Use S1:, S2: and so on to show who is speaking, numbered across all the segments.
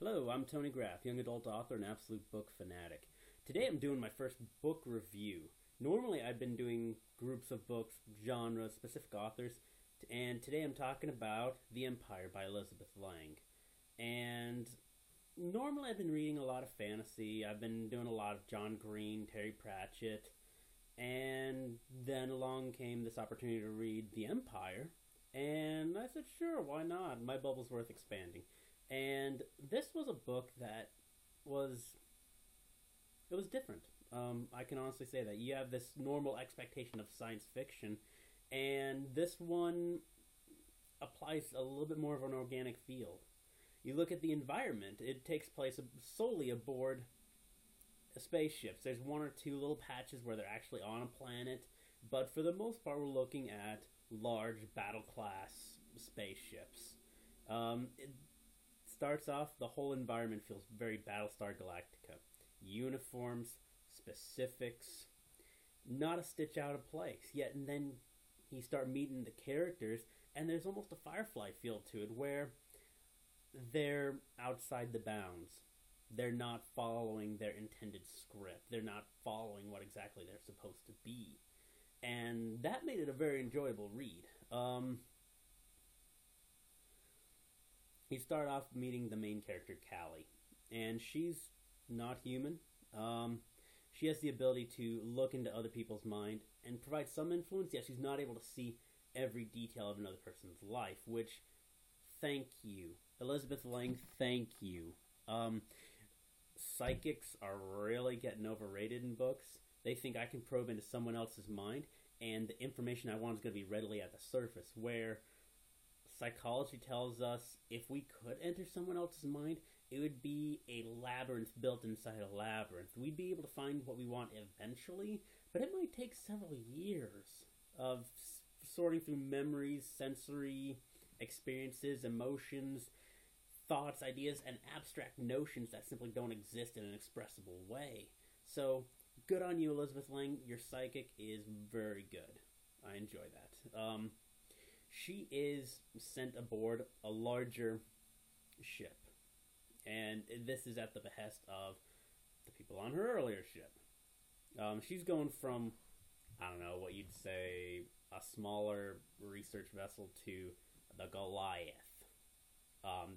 S1: Hello, I'm Tony Graff, young adult author and absolute book fanatic. Today I'm doing my first book review. Normally I've been doing groups of books, genres, specific authors, and today I'm talking about The Empire by Elizabeth Lange. And normally I've been reading a lot of fantasy, I've been doing a lot of John Green, Terry Pratchett, and then along came this opportunity to read The Empire, and I said, sure, why not? My bubble's worth expanding. And this was a book that was it was different. I can honestly say that. You have this normal expectation of science fiction, and this one applies a little bit more of an organic feel. You look at the environment, it takes place solely aboard spaceships. There's one or two little patches where they're actually on a planet, but for the most part we're looking at large battle class spaceships. It starts off, the whole environment feels very Battlestar Galactica. Uniforms, specifics, not a stitch out of place. Yet, and then you start meeting the characters, and there's almost a Firefly feel to it, where they're outside the bounds. They're not following their intended script. They're not following what exactly they're supposed to be. And that made it a very enjoyable read. You start off meeting the main character, Callie, and she's not human. She has the ability to look into other people's mind and provide some influence, yet she's not able to see every detail of another person's life, which, thank you. Elizabeth Lange, thank you. Psychics are really getting overrated in books. They think I can probe into someone else's mind, and the information I want is going to be readily at the surface, where psychology tells us if we could enter someone else's mind, it would be a labyrinth built inside a labyrinth. We'd be able to find what we want eventually, but it might take several years of sorting through memories, sensory experiences, emotions, thoughts, ideas, and abstract notions that simply don't exist in an expressible way. So, good on you, Elizabeth Lange. Your psychic is very good. I enjoy that. She is sent aboard a larger ship, and this is at the behest of the people on her earlier ship. She's going from, I don't know, what you'd say, a smaller research vessel to the Goliath.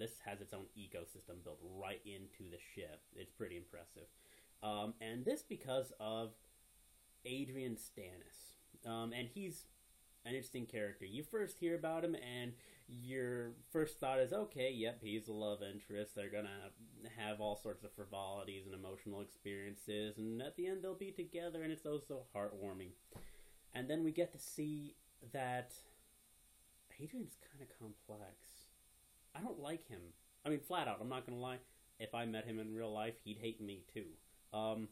S1: This has its own ecosystem built right into the ship. It's pretty impressive. And this because of Adrian Stannis. And he's an interesting character. You first hear about him, and your first thought is, okay, yep, he's a love interest. They're gonna have all sorts of frivolities and emotional experiences, and at the end they'll be together, and it's oh so heartwarming. And then we get to see that Adrian's kind of complex. I don't like him. I mean, flat out, I'm not gonna lie. If I met him in real life, he'd hate me too.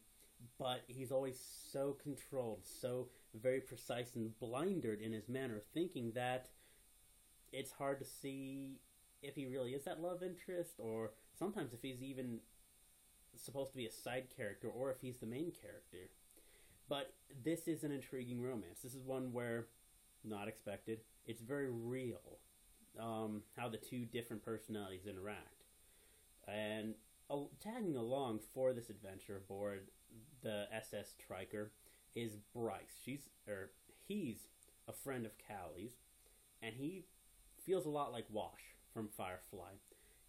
S1: But he's always so controlled, so very precise and blindered in his manner of thinking that it's hard to see if he really is that love interest, or sometimes if he's even supposed to be a side character, or if he's the main character. But this is an intriguing romance. This is one where, not expected, it's very real, how the two different personalities interact. And tagging along for this adventure aboard the SS Triker is Bryce. He's a friend of Callie's, and he feels a lot like Wash from Firefly.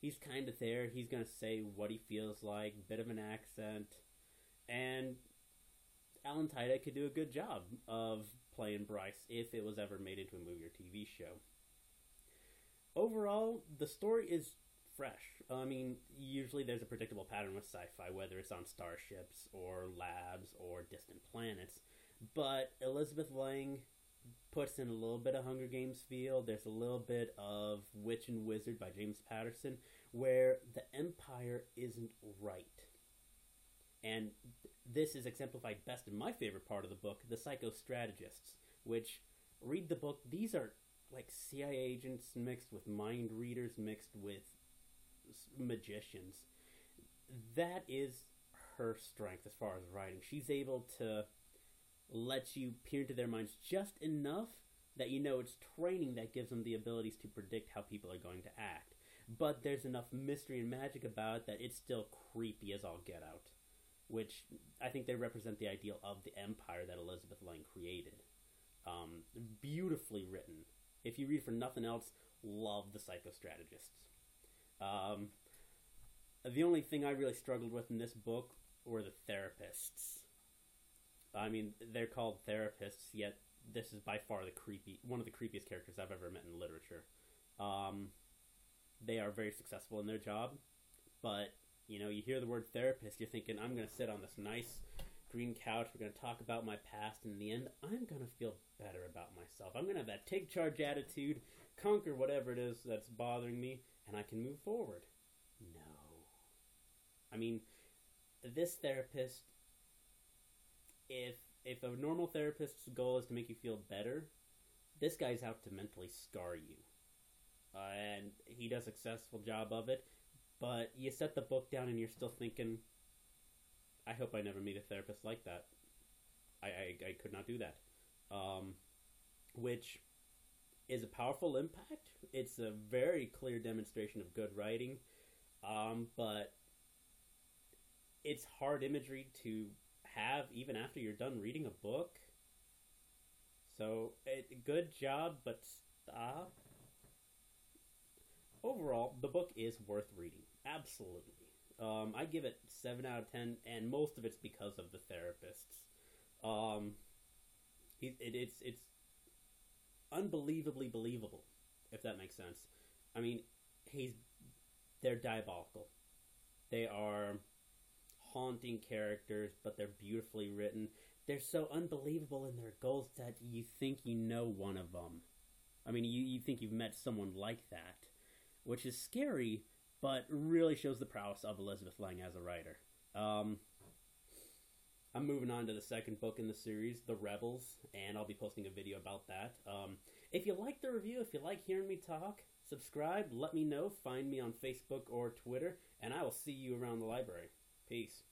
S1: He's kind of there. He's going to say what he feels like, bit of an accent, and Alan Tudyk could do a good job of playing Bryce if it was ever made into a movie or TV show. Overall, the story is fresh. I mean, usually there's a predictable pattern with sci-fi, whether it's on starships or labs or distant planets. But Elizabeth Lange puts in a little bit of Hunger Games feel. There's a little bit of Witch and Wizard by James Patterson, where the Empire isn't right. And this is exemplified best in my favorite part of the book, the psychostrategists, which, read the book, these are like CIA agents mixed with mind readers mixed with magicians. That is her strength as far as writing. She's able to let you peer into their minds just enough that you know it's training that gives them the abilities to predict how people are going to act. but there's enough mystery and magic about it that it's still creepy as all get out. Which I think they represent the ideal of the empire that Elizabeth Lang created. Beautifully written. If you read for nothing else, love the psychostrategists. The only thing I really struggled with in this book were the therapists. I mean, they're called therapists, yet this is by far one of the creepiest characters I've ever met in literature. They are very successful in their job, but you know, you hear the word therapist, you're thinking, I'm going to sit on this nice green couch, we're going to talk about my past, and in the end, I'm going to feel better about myself. I'm going to have that take charge attitude, conquer whatever it is that's bothering me, and I can move forward. No. I mean, this therapist, if a normal therapist's goal is to make you feel better, this guy's out to mentally scar you. And he does a successful job of it. But you set the book down and you're still thinking, I hope I never meet a therapist like that. I could not do that. Which is a powerful impact. It's a very clear demonstration of good writing. But it's hard imagery to have even after you're done reading a book. So, good job, but stop. Overall, the book is worth reading. Absolutely. I give it 7 out of 10, and most of it's because of the therapists. It's unbelievably believable, if that makes sense. I mean, they're diabolical. They are haunting characters, but they're beautifully written. They're so unbelievable in their goals that you think you know one of them. I mean, you think you've met someone like that. Which is scary, but really shows the prowess of Elizabeth Lang as a writer. I'm moving on to the second book in the series, The Rebels, and I'll be posting a video about that. If you like the review, if you like hearing me talk, subscribe, let me know, find me on Facebook or Twitter, and I will see you around the library. Peace.